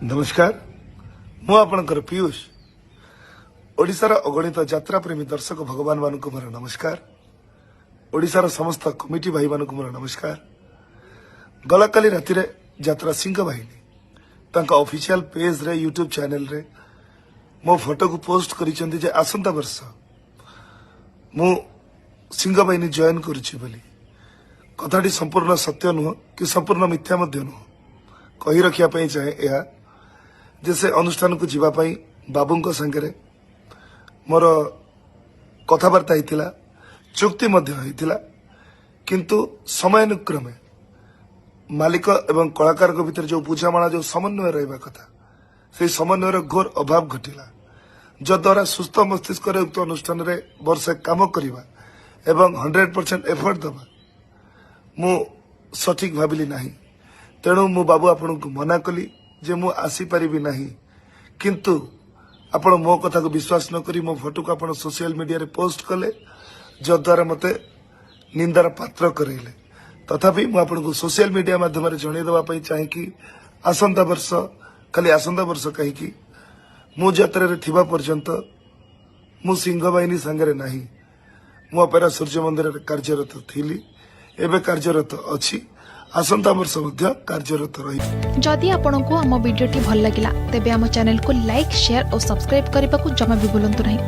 नमस्कार मु आपणकर पीयूष ओडिशार अगणित यात्रा प्रेमी दर्शक भगवान मानक मोर नमस्कार ओडिशार समस्त कमिटी भाई मानक मोर नमस्कार गला काली राति रे यात्रा सिंह बाहिनी तांका ऑफिशियल पेज रे यूट्यूब चैनल रे मो फोटो को पोस्ट करिसेंती जे आसंता वर्ष मु सिंह बाहिनी जॉइन करूची बोली कथाटी संपूर्ण सत्य नुह कि संपूर्ण मिथ्या मध्य नुह कही रखिया पई चाहे या जैसे अनुष्ठान को जीवाई बाबू संगे मोर कथबार्ता होता चुक्ति होता किंतु समयानुक्रमे मालिक एवं कलाकार भितर जो बुझामणा जो समन्वय रहा कथा से समन्वयर घोर अभाव घटिला जद्वारा सुस्थ मस्तिष्क उक्त अनुष्ठान रे वर्षे काम करवा एवं 100% एफर्ट दबा मु सठिक भाविली नाही तेणु मु बाबू आपन को मना कली जे मु आसी परिबी नाही किंतु आपण मो कथा को विश्वास न करी मो फोटो को आपण सोशल मीडिया रे पोस्ट कले जद्वारा मते निंदार पात्र करैले तथापि मु आपण को सोशल मीडिया माध्यम रे जणै देबा पई चाहे कि आसंता वर्ष खाली आसंता वर्ष कहि कि मु यात्रा रे थिबा पर्यंत मु सिंह बाहिनी संगे नाही मु अपेरा सूर्य मंदिर रे कार्यरत थिली एबे कार्यरत अछि आसंता वर्ष मध्य कार्यरत रही। जदि आपंक आम भिडी भल लगा तेब आम चैनल को लाइक शेयर और सब्सक्राइब करने को जमा भी भूलु नहीं।